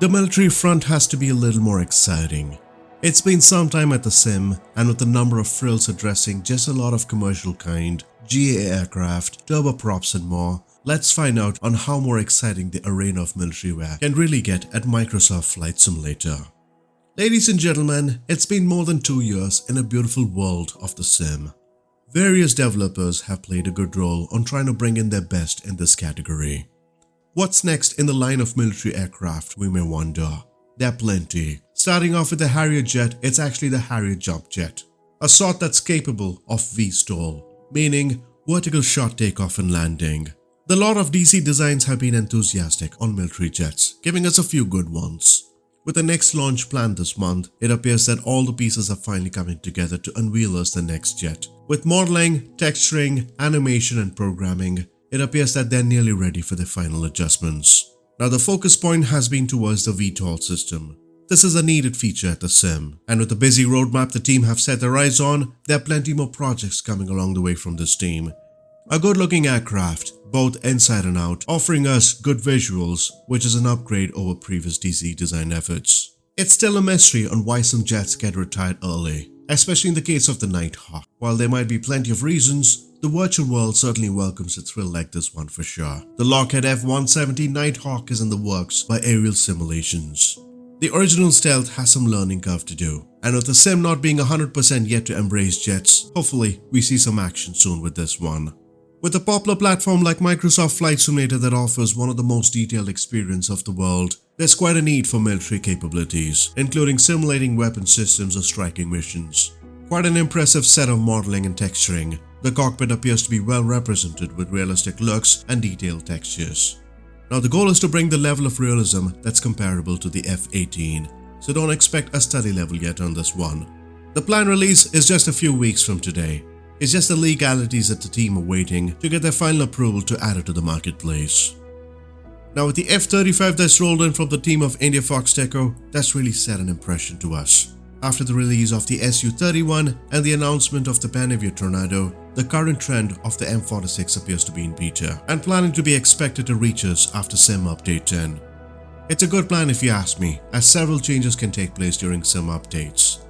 the military front has to be a little more exciting. It's been some time at the sim, and with the number of frills addressing just a lot of commercial kind, GA aircraft, turboprops and more, let's find out on how more exciting the arena of military wear can really get at Microsoft Flight Simulator. Ladies and gentlemen, it's been more than 2 years in a beautiful world of the sim. Various developers have played a good role on trying to bring in their best in this category. What's next in the line of military aircraft, we may wonder. There are plenty. Starting off with the Harrier jet, it's actually the Harrier jump jet. A sort that's capable of VSTOL, meaning vertical short takeoff and landing. The lot of DC designs have been enthusiastic on military jets, giving us a few good ones. With the next launch planned this month, it appears that all the pieces are finally coming together to unveil us the next jet. With modeling, texturing, animation and programming, it appears that they're nearly ready for their final adjustments. Now the focus point has been towards the VTOL system. This is a needed feature at the sim, and with the busy roadmap the team have set their eyes on, there are plenty more projects coming along the way from this team. A good looking aircraft, both inside and out, offering us good visuals, which is an upgrade over previous DC design efforts. It's still a mystery on why some jets get retired early, especially in the case of the Nighthawk. While there might be plenty of reasons, the virtual world certainly welcomes a thrill like this one for sure. The Lockheed F-170 Nighthawk is in the works by Aerial Simulations. The original stealth has some learning curve to do, and with the sim not being 100% yet to embrace jets, hopefully we see some action soon with this one. With a popular platform like Microsoft Flight Simulator that offers one of the most detailed experience of the world, there's quite a need for military capabilities, including simulating weapon systems or striking missions. Quite an impressive set of modeling and texturing. The cockpit appears to be well represented with realistic looks and detailed textures. Now the goal is to bring the level of realism that's comparable to the F-18, so don't expect a study level yet on this one. The planned release is just a few weeks from today. It's just the legalities that the team are waiting to get their final approval to add it to the marketplace. Now with the F-35 that's rolled in from the team of India Foxteco, that's really set an impression to us. After the release of the Su-31 and the announcement of the Panavia Tornado, the current trend of the M46 appears to be in beta and planning to be expected to reach us after Sim Update 10. It's a good plan if you ask me, as several changes can take place during Sim updates.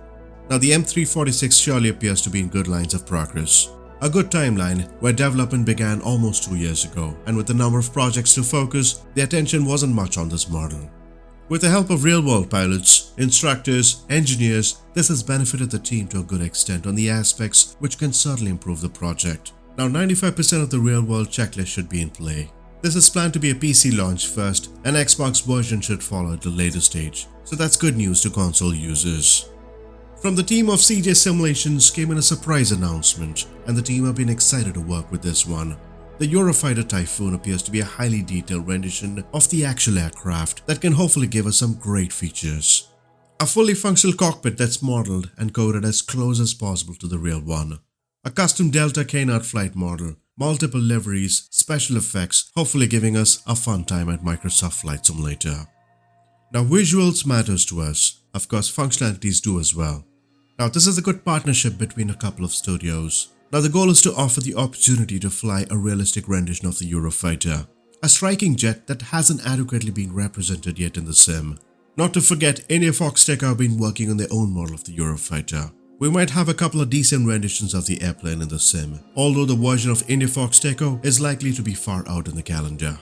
Now the M346 surely appears to be in good lines of progress. A good timeline where development began almost 2 years ago, and with the number of projects to focus, the attention wasn't much on this model. With the help of real-world pilots, instructors, engineers, this has benefited the team to a good extent on the aspects which can certainly improve the project. Now 95% of the real-world checklist should be in play. This is planned to be a PC launch first, and Xbox version should follow at the later stage, so that's good news to console users. From the team of CJ Simulations came in a surprise announcement, and the team have been excited to work with this one. The Eurofighter Typhoon appears to be a highly detailed rendition of the actual aircraft that can hopefully give us some great features. A fully functional cockpit that's modeled and coded as close as possible to the real one. A custom Delta Canard flight model, multiple liveries, special effects, hopefully giving us a fun time at Microsoft Flight Simulator. Now visuals matters to us, of course functionalities do as well. Now this is a good partnership between a couple of studios. Now the goal is to offer the opportunity to fly a realistic rendition of the Eurofighter, a striking jet that hasn't adequately been represented yet in the sim. Not to forget, India Foxteco have been working on their own model of the Eurofighter. We might have a couple of decent renditions of the airplane in the sim, although the version of India Foxteco is likely to be far out in the calendar.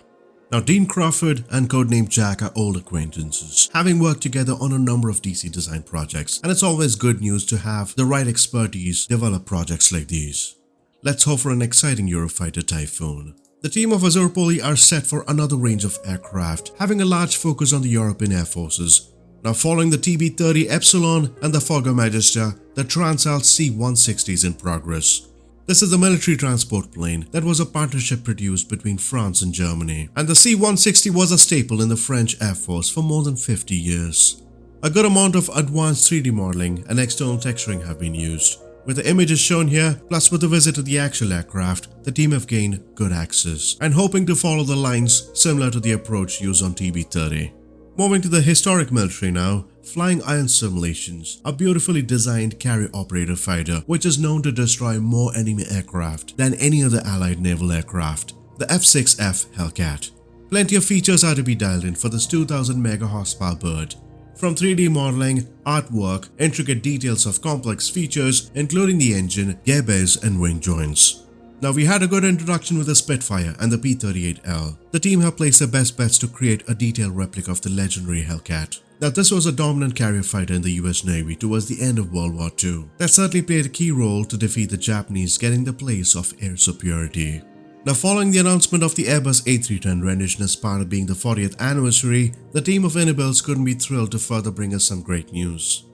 Now Dean Crawford and codename Jack are old acquaintances, having worked together on a number of DC design projects, and it's always good news to have the right expertise develop projects like these. Let's hope for an exciting Eurofighter Typhoon. The team of Azure Poly are set for another range of aircraft, having a large focus on the European Air Forces. Now following the TB-30 Epsilon and the Fogger Magister, the Transalt C-160 is in progress. This is a military transport plane that was a partnership produced between France and Germany, and the C-160 was a staple in the French Air Force for more than 50 years. A good amount of advanced 3D modeling and external texturing have been used. With the images shown here, plus with a visit to the actual aircraft, the team have gained good access, and hoping to follow the lines similar to the approach used on TB-30. Moving to the historic military now, Flying Iron Simulations, a beautifully designed carrier-operated fighter which is known to destroy more enemy aircraft than any other allied naval aircraft, the F6f Hellcat. Plenty of features are to be dialed in for this 2000 mega horsepower bird. From 3D modeling, artwork, intricate details of complex features including the engine, gearbox and wing joints. Now we had a good introduction with the Spitfire and the P-38L. The team have placed their best bets to create a detailed replica of the legendary Hellcat. Now this was a dominant carrier fighter in the US Navy towards the end of World War II. That certainly played a key role to defeat the Japanese, getting the place of air superiority. Now following the announcement of the Airbus A310 rendition as part of being the 40th anniversary, the team of Innobuilds couldn't be thrilled to further bring us some great news.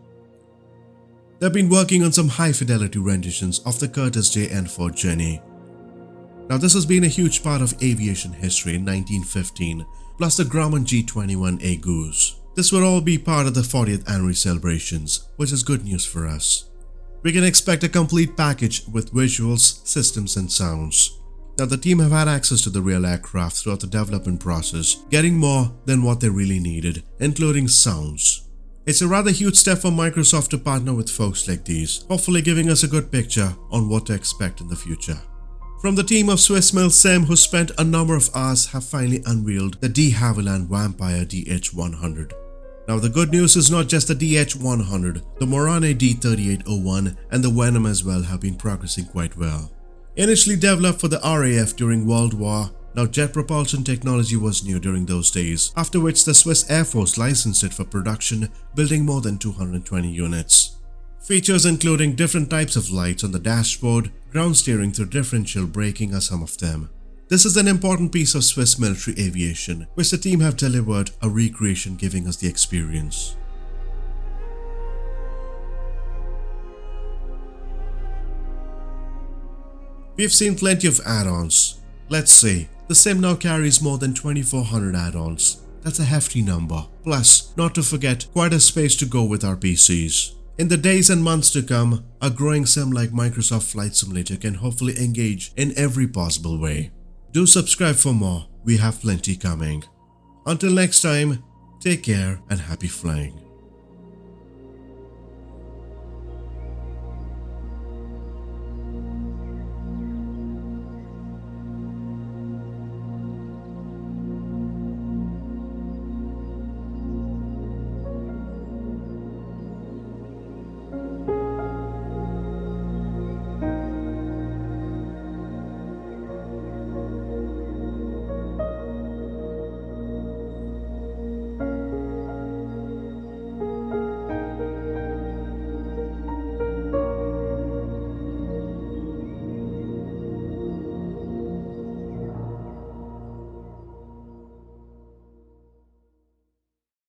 They've been working on some high-fidelity renditions of the Curtiss JN4 Jenny. Now this has been a huge part of aviation history in 1915, plus the Grumman G21A Goose. This will all be part of the 40th anniversary celebrations, which is good news for us. We can expect a complete package with visuals, systems and sounds. Now the team have had access to the real aircraft throughout the development process, getting more than what they really needed, including sounds. It's a rather huge step for Microsoft to partner with folks like these, hopefully giving us a good picture on what to expect in the future. From the team of Swiss Mill Sim, who spent a number of hours, have finally unveiled the de Havilland Vampire DH100. Now the good news is not just the DH100, the Morane D3801 and the Venom as well have been progressing quite well. Initially developed for the RAF during World War, now jet propulsion technology was new during those days, after which the Swiss Air Force licensed it for production, building more than 220 units. Features including different types of lights on the dashboard, ground steering through differential braking are some of them. This is an important piece of Swiss military aviation, which the team have delivered a recreation giving us the experience. We've seen plenty of add-ons. Let's say, the sim now carries more than 2400 add-ons. That's a hefty number. Plus, not to forget, quite a space to go with our PCs. In the days and months to come, a growing sim like Microsoft Flight Simulator can hopefully engage in every possible way. Do subscribe for more, we have plenty coming. Until next time, take care and happy flying.